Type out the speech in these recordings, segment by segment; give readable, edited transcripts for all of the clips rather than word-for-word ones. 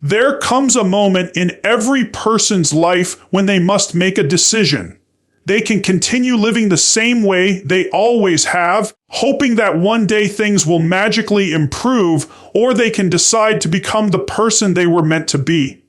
There comes a moment in every person's life when they must make a decision. They can continue living the same way they always have, hoping that one day things will magically improve, or they can decide to become the person they were meant to be.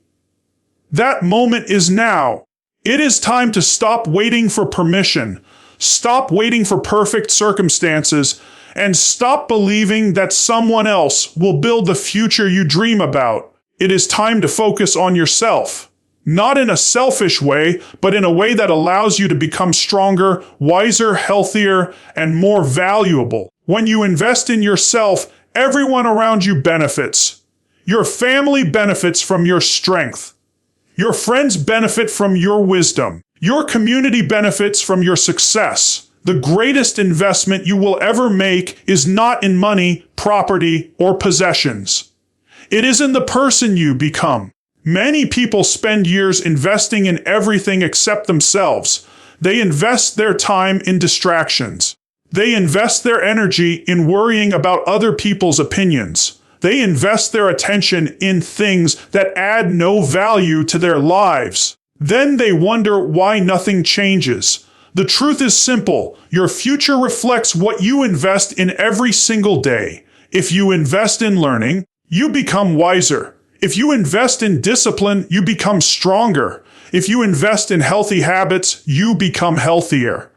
That moment is now. It is time to stop waiting for permission, stop waiting for perfect circumstances, and stop believing that someone else will build the future you dream about. It is time to focus on yourself. Not in a selfish way, but in a way that allows you to become stronger, wiser, healthier, and more valuable. When you invest in yourself, everyone around you benefits. Your family benefits from your strength. Your friends benefit from your wisdom. Your community benefits from your success. The greatest investment you will ever make is not in money, property, or possessions. It is in the person you become. Many people spend years investing in everything except themselves. They invest their time in distractions. They invest their energy in worrying about other people's opinions. They invest their attention in things that add no value to their lives. Then they wonder why nothing changes. The truth is simple. Your future reflects what you invest in every single day. If you invest in learning, you become wiser. If you invest in discipline, you become stronger. If you invest in healthy habits, you become healthier.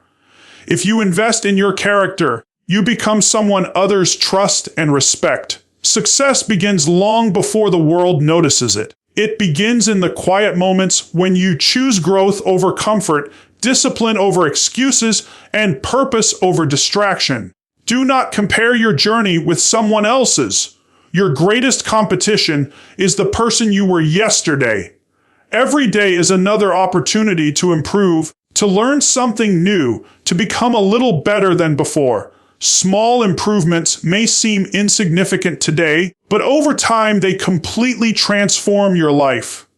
If you invest in your character, you become someone others trust and respect. Success begins long before the world notices it. It begins in the quiet moments when you choose growth over comfort, discipline over excuses, and purpose over distraction. Do not compare your journey with someone else's. Your greatest competition is the person you were yesterday. Every day is another opportunity to improve, to learn something new, to become a little better than before. Small improvements may seem insignificant today, but over time they completely transform your life.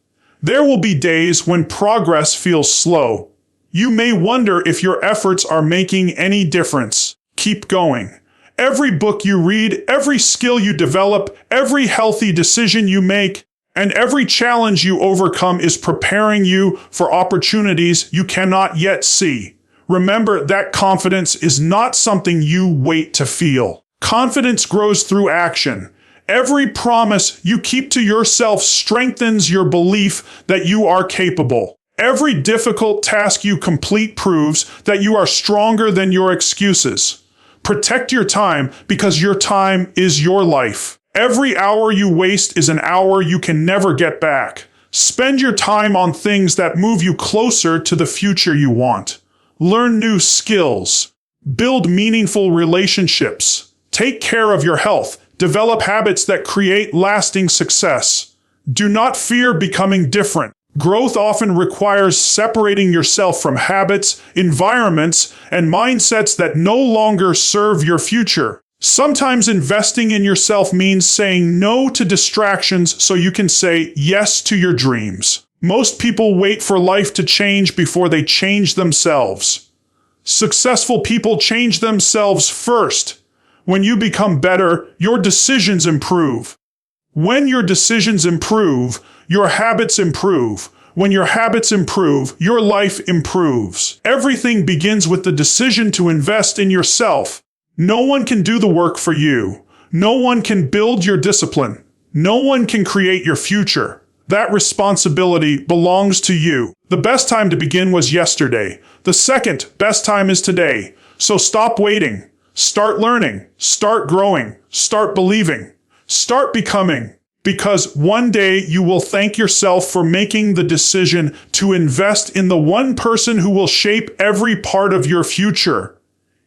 There will be days when progress feels slow. You may wonder if your efforts are making any difference. Keep going. Every book you read, every skill you develop, every healthy decision you make, and every challenge you overcome is preparing you for opportunities you cannot yet see. Remember that confidence is not something you wait to feel. Confidence grows through action. Every promise you keep to yourself strengthens your belief that you are capable. Every difficult task you complete proves that you are stronger than your excuses. Protect your time because your time is your life. Every hour you waste is an hour you can never get back. Spend your time on things that move you closer to the future you want. Learn new skills. Build meaningful relationships. Take care of your health. Develop habits that create lasting success. Do not fear becoming different. Growth often requires separating yourself from habits, environments, and mindsets that no longer serve your future. Sometimes investing in yourself means saying no to distractions so you can say yes to your dreams. Most people wait for life to change before they change themselves. Successful people change themselves first. When you become better, your decisions improve. When your decisions improve, your habits improve. When your habits improve, your life improves. Everything begins with the decision to invest in yourself. No one can do the work for you. No one can build your discipline. No one can create your future. That responsibility belongs to you. The best time to begin was yesterday. The second best time is today. So stop waiting. Start learning. Start growing. Start believing. Start becoming. Because one day you will thank yourself for making the decision to invest in the one person who will shape every part of your future.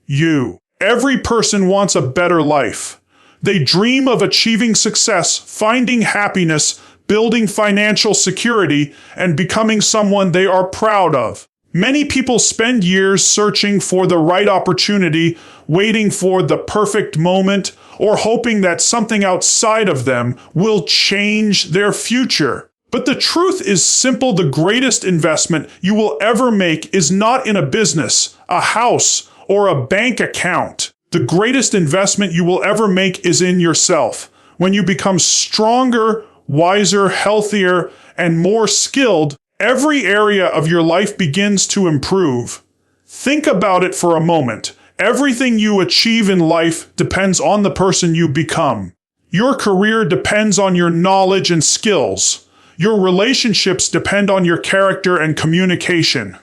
You. Every person wants a better life. They dream of achieving success, finding happiness, building financial security, and becoming someone they are proud of. Many people spend years searching for the right opportunity, waiting for the perfect moment, or hoping that something outside of them will change their future. But the truth is simple. The greatest investment you will ever make is not in a business, a house, or a bank account. The greatest investment you will ever make is in yourself. When you become stronger, wiser, healthier, and more skilled, every area of your life begins to improve. Think about it for a moment. Everything you achieve in life depends on the person you become. Your career depends on your knowledge and skills. Your relationships depend on your character and communication.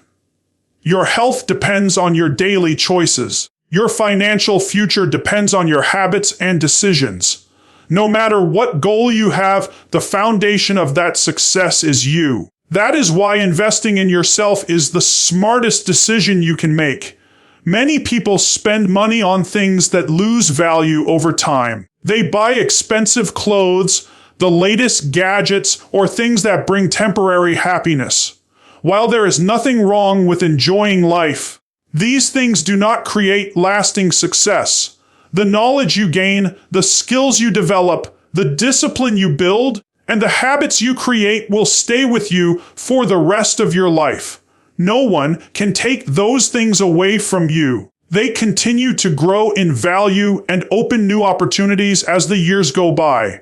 Your health depends on your daily choices. Your financial future depends on your habits and decisions. No matter what goal you have, the foundation of that success is you. That is why investing in yourself is the smartest decision you can make. Many people spend money on things that lose value over time. They buy expensive clothes, the latest gadgets, or things that bring temporary happiness. While there is nothing wrong with enjoying life, these things do not create lasting success. The knowledge you gain, the skills you develop, the discipline you build, and the habits you create will stay with you for the rest of your life. No one can take those things away from you. They continue to grow in value and open new opportunities as the years go by.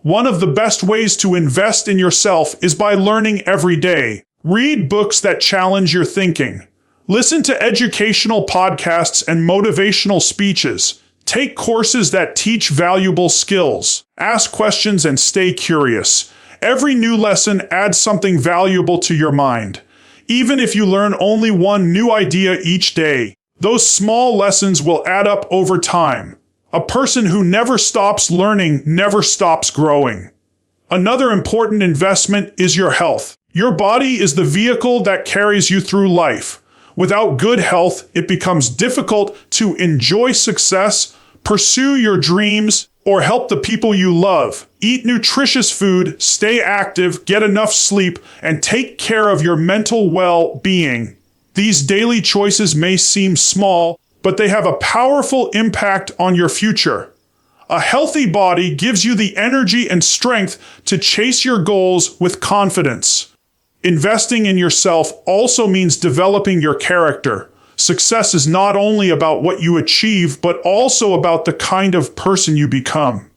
One of the best ways to invest in yourself is by learning every day. Read books that challenge your thinking. Listen to educational podcasts and motivational speeches. Take courses that teach valuable skills. Ask questions and stay curious. Every new lesson adds something valuable to your mind. Even if you learn only one new idea each day, those small lessons will add up over time. A person who never stops learning never stops growing. Another important investment is your health. Your body is the vehicle that carries you through life. Without good health, it becomes difficult to enjoy success, pursue your dreams, or help the people you love. Eat nutritious food, stay active, get enough sleep, and take care of your mental well-being. These daily choices may seem small, but they have a powerful impact on your future. A healthy body gives you the energy and strength to chase your goals with confidence. Investing in yourself also means developing your character. Success is not only about what you achieve, but also about the kind of person you become.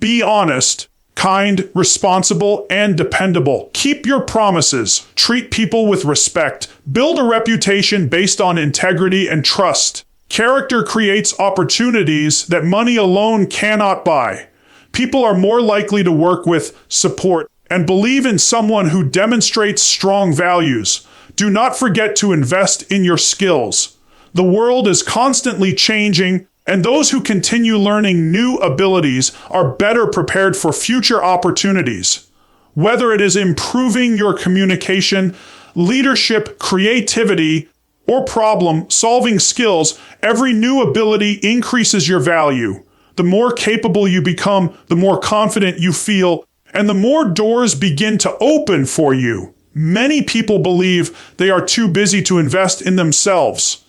Be honest, kind, responsible, and dependable. Keep your promises. Treat people with respect. Build a reputation based on integrity and trust. Character creates opportunities that money alone cannot buy. People are more likely to work with, support, and believe in someone who demonstrates strong values. Do not forget to invest in your skills. The world is constantly changing, and those who continue learning new abilities are better prepared for future opportunities. Whether it is improving your communication, leadership, creativity, or problem-solving skills, every new ability increases your value. The more capable you become, the more confident you feel, and the more doors begin to open for you. Many people believe they are too busy to invest in themselves.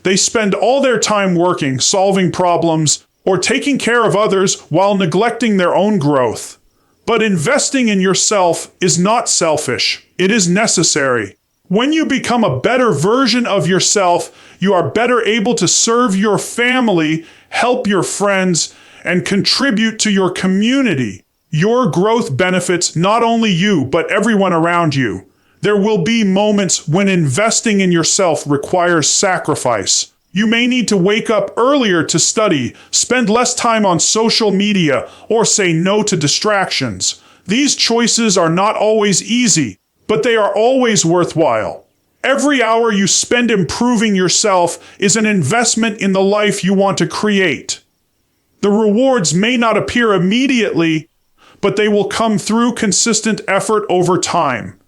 They spend all their time working, solving problems, or taking care of others while neglecting their own growth. But investing in yourself is not selfish. It is necessary. When you become a better version of yourself, you are better able to serve your family, help your friends, and contribute to your community. Your growth benefits not only you, but everyone around you. There will be moments when investing in yourself requires sacrifice. You may need to wake up earlier to study, spend less time on social media, or say no to distractions. These choices are not always easy, but they are always worthwhile. Every hour you spend improving yourself is an investment in the life you want to create. The rewards may not appear immediately, but they will come through consistent effort over time.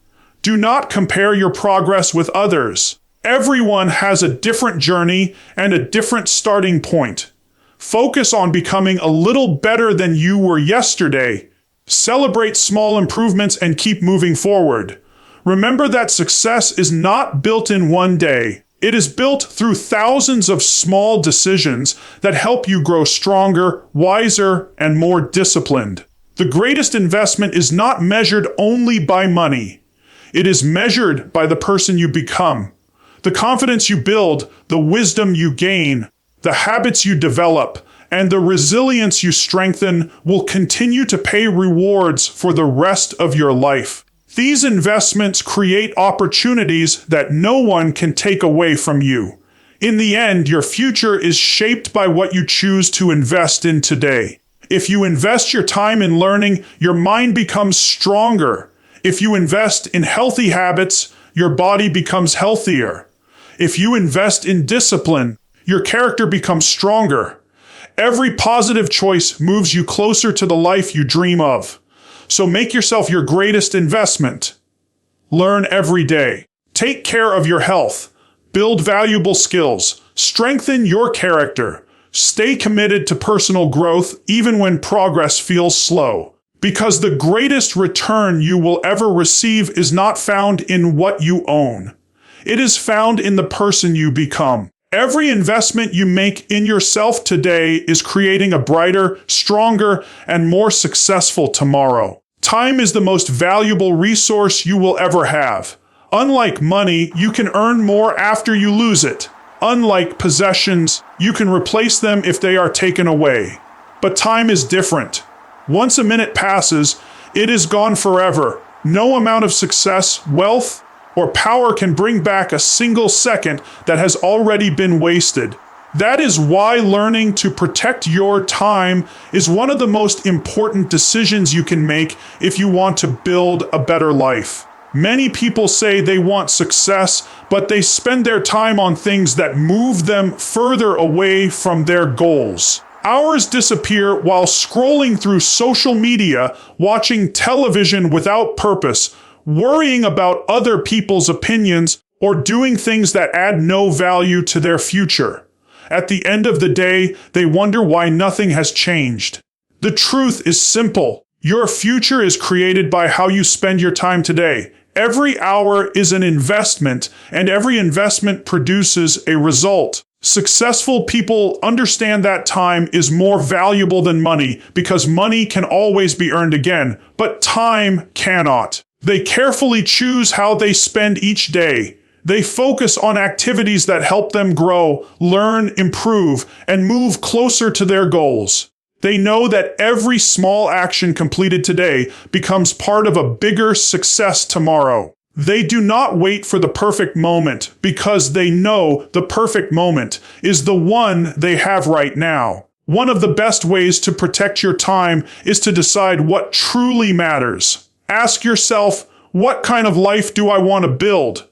Do not compare your progress with others. Everyone has a different journey and a different starting point. Focus on becoming a little better than you were yesterday. Celebrate small improvements and keep moving forward. Remember that success is not built in one day. It is built through thousands of small decisions that help you grow stronger, wiser, and more disciplined. The greatest investment is not measured only by money. It is measured by the person you become. The confidence you build, the wisdom you gain, the habits you develop, and the resilience you strengthen will continue to pay rewards for the rest of your life. These investments create opportunities that no one can take away from you. In the end, your future is shaped by what you choose to invest in today. If you invest your time in learning, your mind becomes stronger. If you invest in healthy habits, your body becomes healthier. If you invest in discipline, your character becomes stronger. Every positive choice moves you closer to the life you dream of. So make yourself your greatest investment. Learn every day. Take care of your health. Build valuable skills. Strengthen your character. Stay committed to personal growth even when progress feels slow. Because the greatest return you will ever receive is not found in what you own. It is found in the person you become. Every investment you make in yourself today is creating a brighter, stronger, and more successful tomorrow. Time is the most valuable resource you will ever have. Unlike money, you can earn more after you lose it. Unlike possessions, you can replace them if they are taken away. But time is different. Once a minute passes, it is gone forever. No amount of success, wealth, or power can bring back a single second that has already been wasted. That is why learning to protect your time is one of the most important decisions you can make if you want to build a better life. Many people say they want success, but they spend their time on things that move them further away from their goals. Hours disappear while scrolling through social media, watching television without purpose, worrying about other people's opinions, or doing things that add no value to their future. At the end of the day, they wonder why nothing has changed. The truth is simple. Your future is created by how you spend your time today. Every hour is an investment, and every investment produces a result. Successful people understand that time is more valuable than money because money can always be earned again, but time cannot. They carefully choose how they spend each day. They focus on activities that help them grow, learn, improve, and move closer to their goals. They know that every small action completed today becomes part of a bigger success tomorrow. They do not wait for the perfect moment because they know the perfect moment is the one they have right now. One of the best ways to protect your time is to decide what truly matters. Ask yourself, what kind of life do I want to build?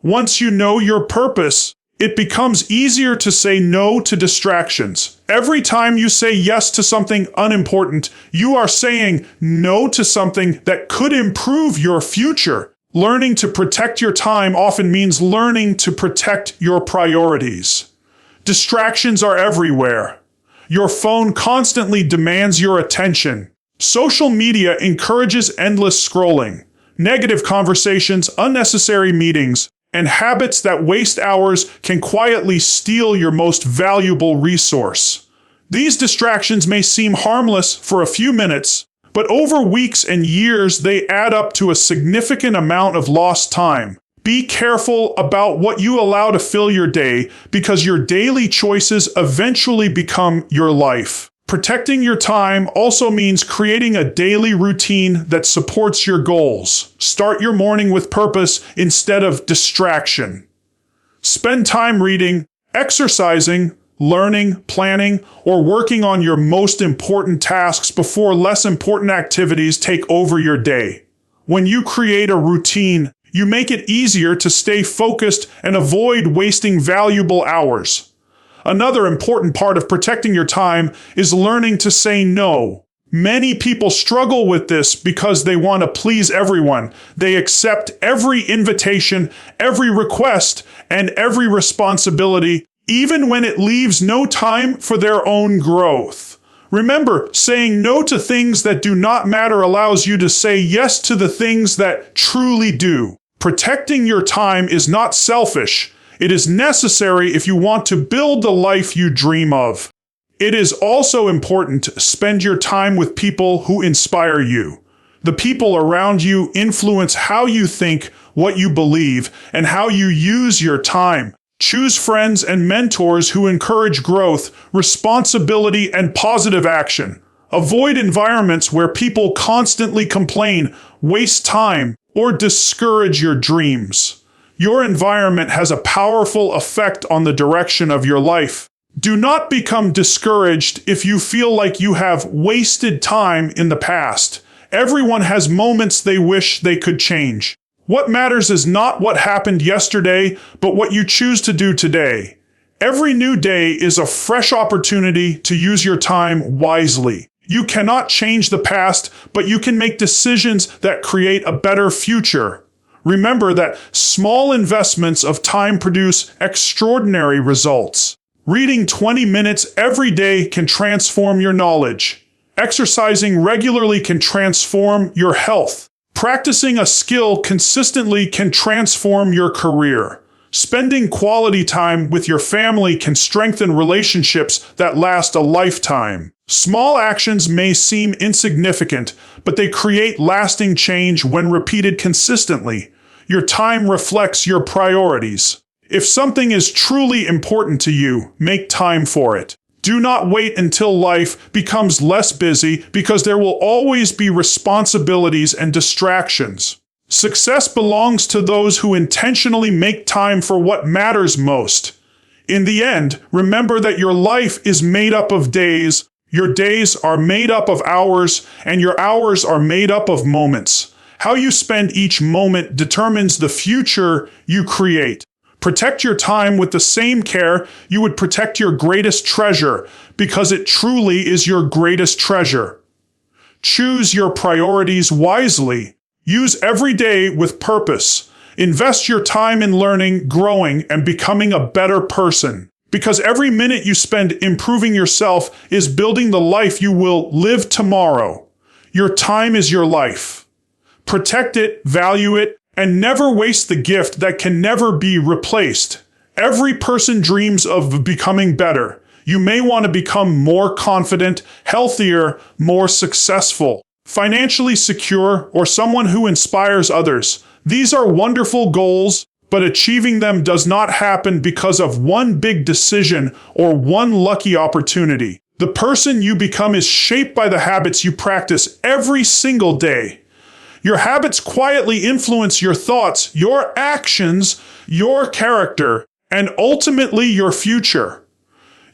Once you know your purpose, it becomes easier to say no to distractions. Every time you say yes to something unimportant, you are saying no to something that could improve your future. Learning to protect your time often means learning to protect your priorities. Distractions are everywhere. Your phone constantly demands your attention. Social media encourages endless scrolling, negative conversations, unnecessary meetings, and habits that waste hours can quietly steal your most valuable resource. These distractions may seem harmless for a few minutes, but over weeks and years they add up to a significant amount of lost time. Be careful about what you allow to fill your day because your daily choices eventually become your life. Protecting your time also means creating a daily routine that supports your goals. Start your morning with purpose instead of distraction. Spend time reading, exercising, learning, planning, or working on your most important tasks before less important activities take over your day. When you create a routine, you make it easier to stay focused and avoid wasting valuable hours. Another important part of protecting your time is learning to say no. Many people struggle with this because they want to please everyone. They accept every invitation, every request, and every responsibility, even when it leaves no time for their own growth. Remember, saying no to things that do not matter allows you to say yes to the things that truly do. Protecting your time is not selfish. It is necessary if you want to build the life you dream of. It is also important to spend your time with people who inspire you. The people around you influence how you think, what you believe, and how you use your time. Choose friends and mentors who encourage growth, responsibility, and positive action. Avoid environments where people constantly complain, waste time, or discourage your dreams. Your environment has a powerful effect on the direction of your life. Do not become discouraged if you feel like you have wasted time in the past. Everyone has moments they wish they could change. What matters is not what happened yesterday, but what you choose to do today. Every new day is a fresh opportunity to use your time wisely. You cannot change the past, but you can make decisions that create a better future. Remember that small investments of time produce extraordinary results. Reading 20 minutes every day can transform your knowledge. Exercising regularly can transform your health. Practicing a skill consistently can transform your career. Spending quality time with your family can strengthen relationships that last a lifetime. Small actions may seem insignificant, but they create lasting change when repeated consistently. Your time reflects your priorities. If something is truly important to you, make time for it. Do not wait until life becomes less busy because there will always be responsibilities and distractions. Success belongs to those who intentionally make time for what matters most. In the end, remember that your life is made up of days, your days are made up of hours, and your hours are made up of moments. How you spend each moment determines the future you create. Protect your time with the same care you would protect your greatest treasure, because it truly is your greatest treasure. Choose your priorities wisely. Use every day with purpose. Invest your time in learning, growing, and becoming a better person. Because every minute you spend improving yourself is building the life you will live tomorrow. Your time is your life. Protect it, value it, and never waste the gift that can never be replaced. Every person dreams of becoming better. You may want to become more confident, healthier, more successful, financially secure, or someone who inspires others. These are wonderful goals, but achieving them does not happen because of one big decision or one lucky opportunity. The person you become is shaped by the habits you practice every single day. Your habits quietly influence your thoughts, your actions, your character, and ultimately your future.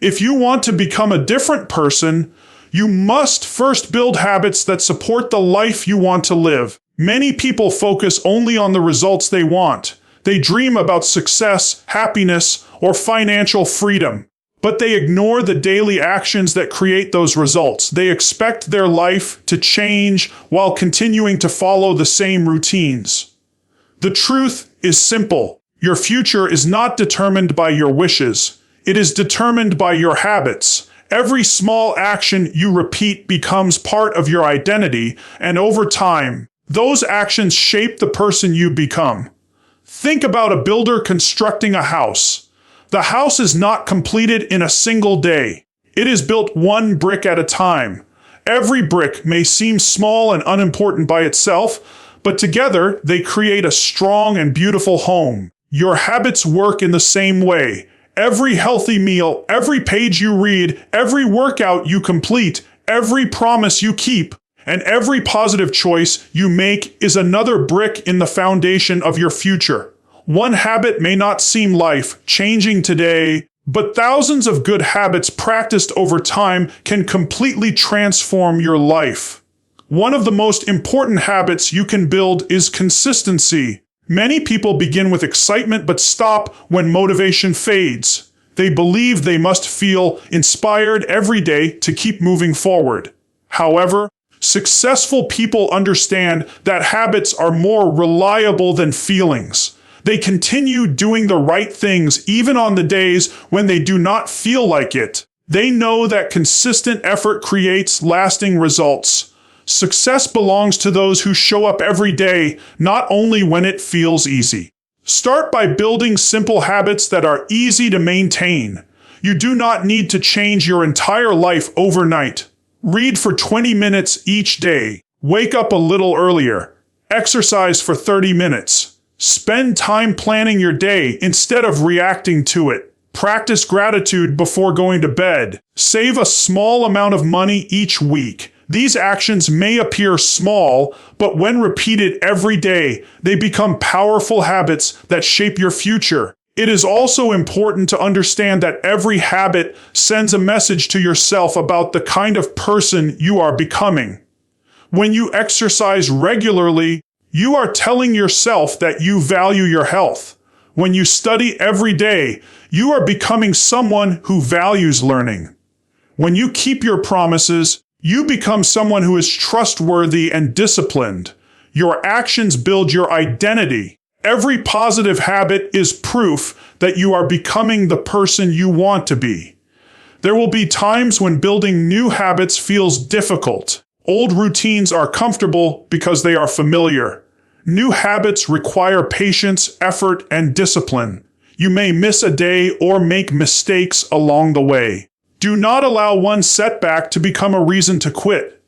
If you want to become a different person, you must first build habits that support the life you want to live. Many people focus only on the results they want. They dream about success, happiness, or financial freedom. But they ignore the daily actions that create those results. They expect their life to change while continuing to follow the same routines. The truth is simple. Your future is not determined by your wishes. It is determined by your habits. Every small action you repeat becomes part of your identity, and over time, those actions shape the person you become. Think about a builder constructing a house. The house is not completed in a single day. It is built one brick at a time. Every brick may seem small and unimportant by itself, but together they create a strong and beautiful home. Your habits work in the same way. Every healthy meal, every page you read, every workout you complete, every promise you keep, and every positive choice you make is another brick in the foundation of your future. One habit may not seem life-changing today, but thousands of good habits practiced over time can completely transform your life. One of the most important habits you can build is consistency. Many people begin with excitement but stop when motivation fades. They believe they must feel inspired every day to keep moving forward. However, successful people understand that habits are more reliable than feelings. They continue doing the right things even on the days when they do not feel like it. They know that consistent effort creates lasting results. Success belongs to those who show up every day, not only when it feels easy. Start by building simple habits that are easy to maintain. You do not need to change your entire life overnight. Read for 20 minutes each day. Wake up a little earlier. Exercise for 30 minutes. Spend time planning your day instead of reacting to it. Practice gratitude before going to bed. Save a small amount of money each week. These actions may appear small, but when repeated every day, they become powerful habits that shape your future. It is also important to understand that every habit sends a message to yourself about the kind of person you are becoming. When you exercise regularly, you are telling yourself that you value your health. When you study every day, you are becoming someone who values learning. When you keep your promises, you become someone who is trustworthy and disciplined. Your actions build your identity. Every positive habit is proof that you are becoming the person you want to be. There will be times when building new habits feels difficult. Old routines are comfortable because they are familiar. New habits require patience, effort, and discipline. You may miss a day or make mistakes along the way. Do not allow one setback to become a reason to quit.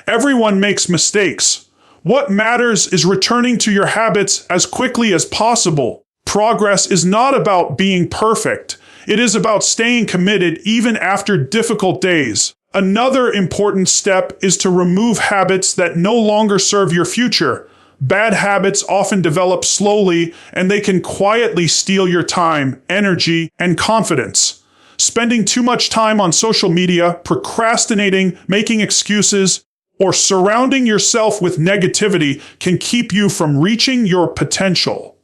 Everyone makes mistakes. What matters is returning to your habits as quickly as possible. Progress is not about being perfect. It is about staying committed even after difficult days. Another important step is to remove habits that no longer serve your future. Bad habits often develop slowly, and they can quietly steal your time, energy, and confidence. Spending too much time on social media, procrastinating, making excuses, or surrounding yourself with negativity can keep you from reaching your potential.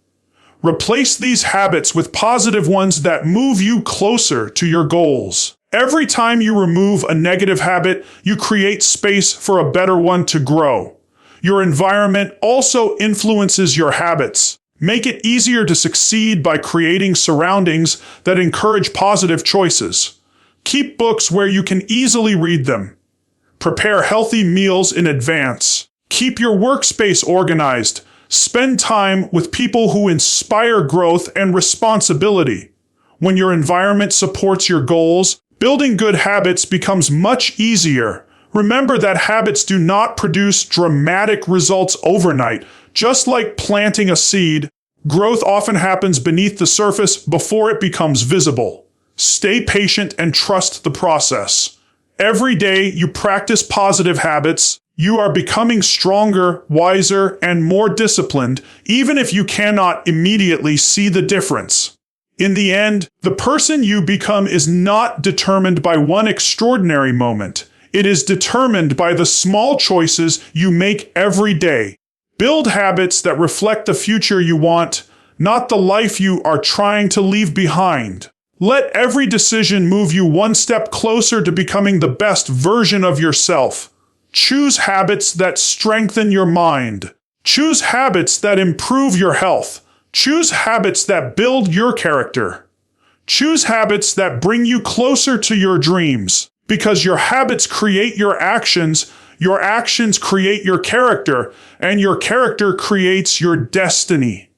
Replace these habits with positive ones that move you closer to your goals. Every time you remove a negative habit, you create space for a better one to grow. Your environment also influences your habits. Make it easier to succeed by creating surroundings that encourage positive choices. Keep books where you can easily read them. Prepare healthy meals in advance. Keep your workspace organized. Spend time with people who inspire growth and responsibility. When your environment supports your goals, building good habits becomes much easier. Remember that habits do not produce dramatic results overnight. Just like planting a seed, growth often happens beneath the surface before it becomes visible. Stay patient and trust the process. Every day you practice positive habits, you are becoming stronger, wiser, and more disciplined, even if you cannot immediately see the difference. In the end, the person you become is not determined by one extraordinary moment. It is determined by the small choices you make every day. Build habits that reflect the future you want, not the life you are trying to leave behind. Let every decision move you one step closer to becoming the best version of yourself. Choose habits that strengthen your mind. Choose habits that improve your health. Choose habits that build your character. Choose habits that bring you closer to your dreams. Because your habits create your actions create your character, and your character creates your destiny.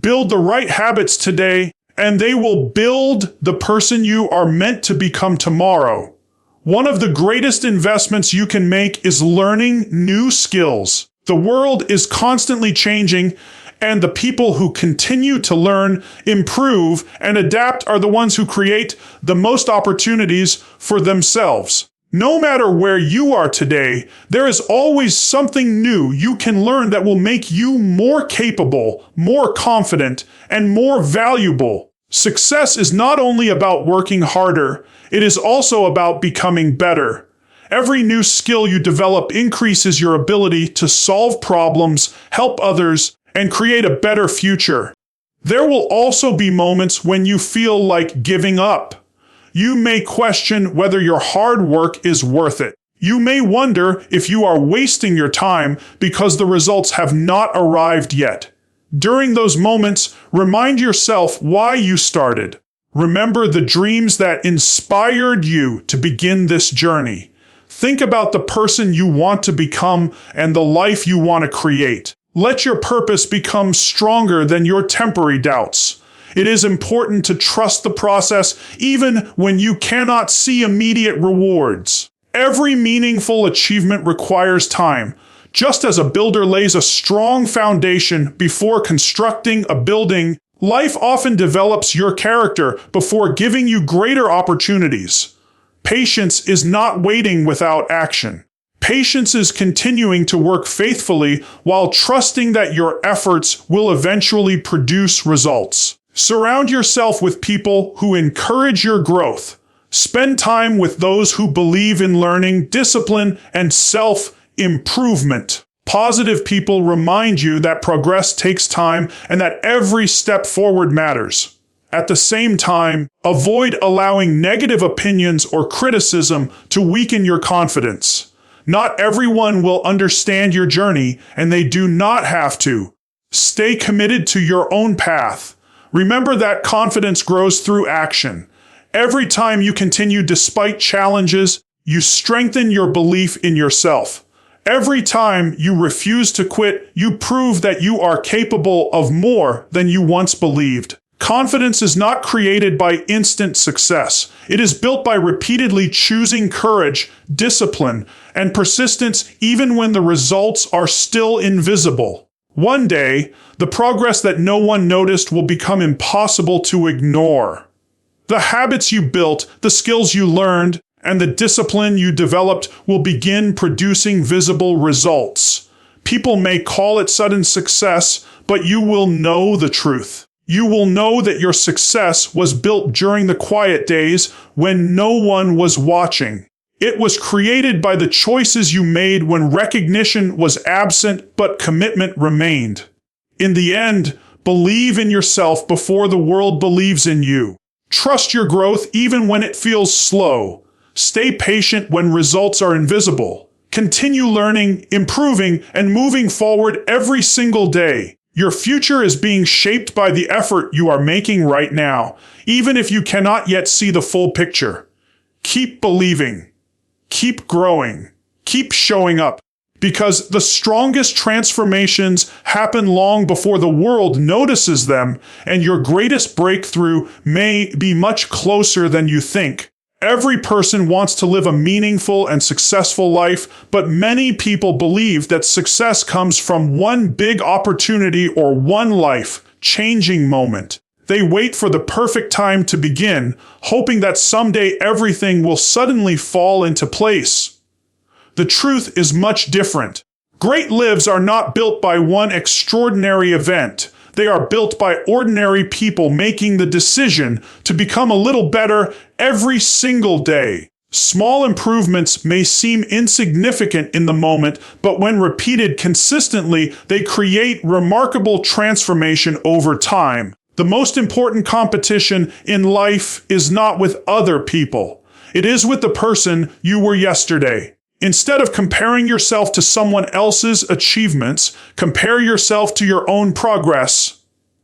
Build the right habits today, and they will build the person you are meant to become tomorrow. One of the greatest investments you can make is learning new skills. The world is constantly changing, and the people who continue to learn, improve, and adapt are the ones who create the most opportunities for themselves. No matter where you are today, there is always something new you can learn that will make you more capable, more confident, and more valuable. Success is not only about working harder, it is also about becoming better. Every new skill you develop increases your ability to solve problems, help others, and create a better future. There will also be moments when you feel like giving up. You may question whether your hard work is worth it. You may wonder if you are wasting your time because the results have not arrived yet. During those moments, remind yourself why you started. Remember the dreams that inspired you to begin this journey. Think about the person you want to become and the life you want to create. Let your purpose become stronger than your temporary doubts. It is important to trust the process even when you cannot see immediate rewards. Every meaningful achievement requires time. Just as a builder lays a strong foundation before constructing a building, life often develops your character before giving you greater opportunities. Patience is not waiting without action. Patience is continuing to work faithfully while trusting that your efforts will eventually produce results. Surround yourself with people who encourage your growth. Spend time with those who believe in learning, discipline, and self-improvement. Positive people remind you that progress takes time and that every step forward matters. At the same time, avoid allowing negative opinions or criticism to weaken your confidence. Not everyone will understand your journey, and they do not have to. Stay committed to your own path. Remember that confidence grows through action. Every time you continue despite challenges, you strengthen your belief in yourself. Every time you refuse to quit, you prove that you are capable of more than you once believed. Confidence is not created by instant success. It is built by repeatedly choosing courage, discipline, and persistence even when the results are still invisible. One day, the progress that no one noticed will become impossible to ignore. The habits you built, the skills you learned, and the discipline you developed will begin producing visible results. People may call it sudden success, but you will know the truth. You will know that your success was built during the quiet days when no one was watching. It was created by the choices you made when recognition was absent but commitment remained. In the end, believe in yourself before the world believes in you. Trust your growth even when it feels slow. Stay patient when results are invisible. Continue learning, improving, and moving forward every single day. Your future is being shaped by the effort you are making right now, even if you cannot yet see the full picture. Keep believing. Keep growing. Keep showing up. Because the strongest transformations happen long before the world notices them, and your greatest breakthrough may be much closer than you think. Every person wants to live a meaningful and successful life, but many people believe that success comes from one big opportunity or one life-changing moment. They wait for the perfect time to begin, hoping that someday everything will suddenly fall into place. The truth is much different. Great lives are not built by one extraordinary event. They are built by ordinary people making the decision to become a little better every single day. Small improvements may seem insignificant in the moment, but when repeated consistently, they create remarkable transformation over time. The most important competition in life is not with other people. It is with the person you were yesterday. Instead of comparing yourself to someone else's achievements, compare yourself to your own progress.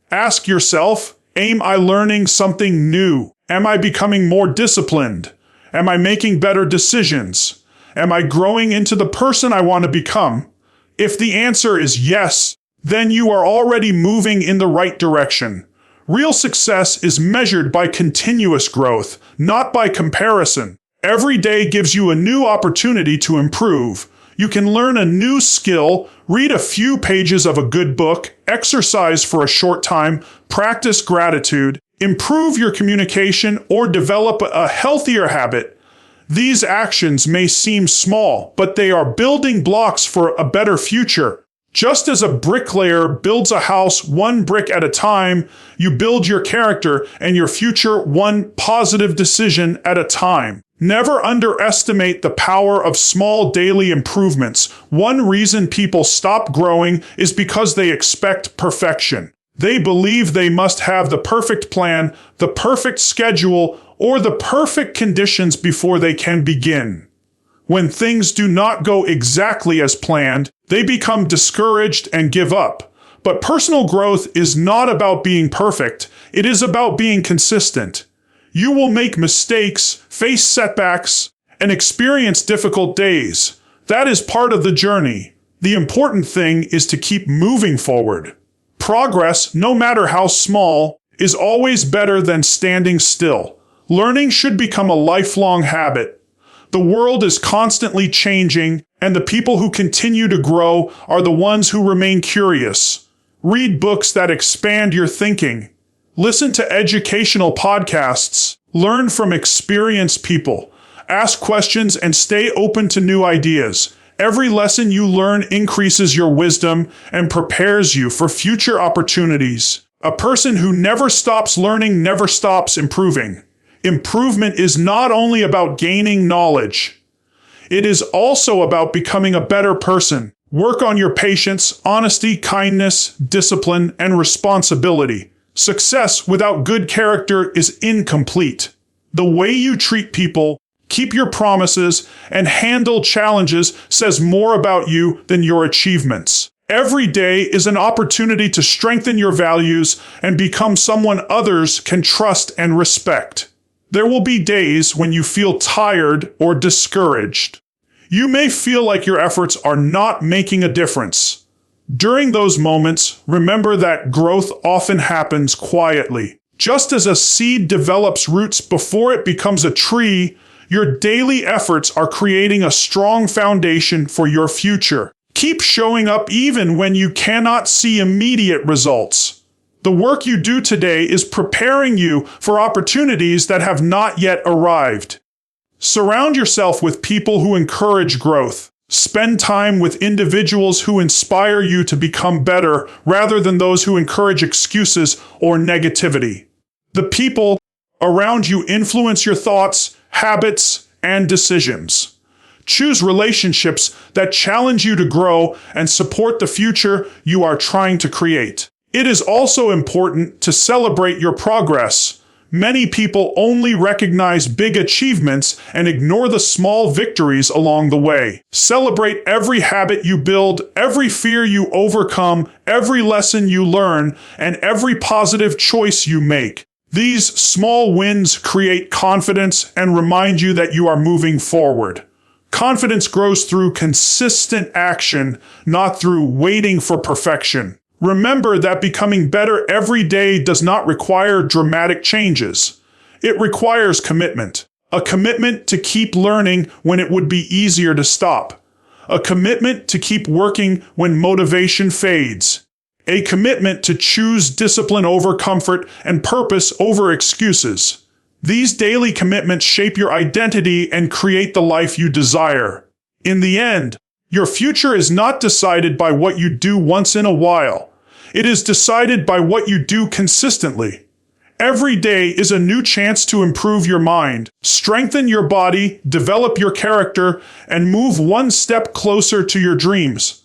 Ask yourself, am I learning something new? Am I becoming more disciplined? Am I making better decisions? Am I growing into the person I want to become? If the answer is yes, then you are already moving in the right direction. Real success is measured by continuous growth, not by comparison. Every day gives you a new opportunity to improve. You can learn a new skill, read a few pages of a good book, exercise for a short time, practice gratitude, improve your communication, or develop a healthier habit. These actions may seem small, but they are building blocks for a better future. Just as a bricklayer builds a house one brick at a time, you build your character and your future one positive decision at a time. Never underestimate the power of small daily improvements. One reason people stop growing is because they expect perfection. They believe they must have the perfect plan, the perfect schedule, or the perfect conditions before they can begin. When things do not go exactly as planned, they become discouraged and give up. But personal growth is not about being perfect. It is about being consistent. You will make mistakes, face setbacks, and experience difficult days. That is part of the journey. The important thing is to keep moving forward. Progress, no matter how small, is always better than standing still. Learning should become a lifelong habit. The world is constantly changing, And the people who continue to grow are the ones who remain curious. Read books that expand your thinking. Listen to educational podcasts. Learn from experienced people. Ask questions and stay open to new ideas. Every lesson you learn increases your wisdom and prepares you for future opportunities. A person who never stops learning never stops improving. Improvement is not only about gaining knowledge. It is also about becoming a better person. Work on your patience, honesty, kindness, discipline, and responsibility. Success without good character is incomplete. The way you treat people, keep your promises, and handle challenges says more about you than your achievements. Every day is an opportunity to strengthen your values and become someone others can trust and respect. There will be days when you feel tired or discouraged. You may feel like your efforts are not making a difference. During those moments, remember that growth often happens quietly. Just as a seed develops roots before it becomes a tree, your daily efforts are creating a strong foundation for your future. Keep showing up even when you cannot see immediate results. The work you do today is preparing you for opportunities that have not yet arrived. Surround yourself with people who encourage growth. Spend time with individuals who inspire you to become better rather than those who encourage excuses or negativity. The people around you influence your thoughts, habits, and decisions. Choose relationships that challenge you to grow and support the future you are trying to create. It is also important to celebrate your progress. Many people only recognize big achievements and ignore the small victories along the way. Celebrate every habit you build, every fear you overcome, every lesson you learn, and every positive choice you make. These small wins create confidence and remind you that you are moving forward. Confidence grows through consistent action, not through waiting for perfection. Remember that becoming better every day does not require dramatic changes. It requires commitment. A commitment to keep learning when it would be easier to stop. A commitment to keep working when motivation fades. A commitment to choose discipline over comfort and purpose over excuses. These daily commitments shape your identity and create the life you desire. In the end, your future is not decided by what you do once in a while. It is decided by what you do consistently. Every day is a new chance to improve your mind, strengthen your body, develop your character, and move one step closer to your dreams.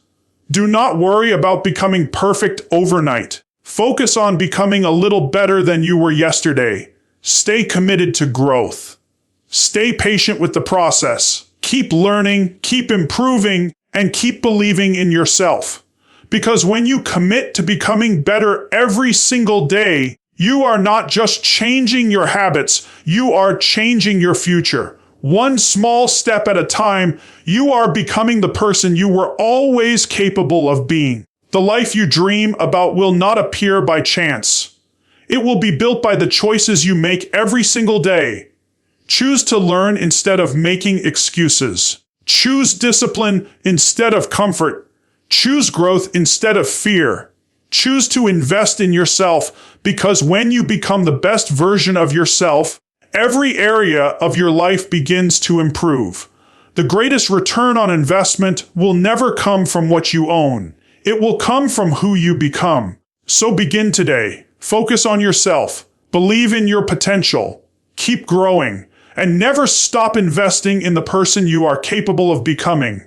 Do not worry about becoming perfect overnight. Focus on becoming a little better than you were yesterday. Stay committed to growth. Stay patient with the process. Keep learning, keep improving, and keep believing in yourself. Because when you commit to becoming better every single day, you are not just changing your habits, you are changing your future. One small step at a time, you are becoming the person you were always capable of being. The life you dream about will not appear by chance. It will be built by the choices you make every single day. Choose to learn instead of making excuses. Choose discipline instead of comfort. Choose growth instead of fear. Choose to invest in yourself because when you become the best version of yourself, every area of your life begins to improve. The greatest return on investment will never come from what you own. It will come from who you become. So begin today. Focus on yourself. Believe in your potential. Keep growing. And never stop investing in the person you are capable of becoming.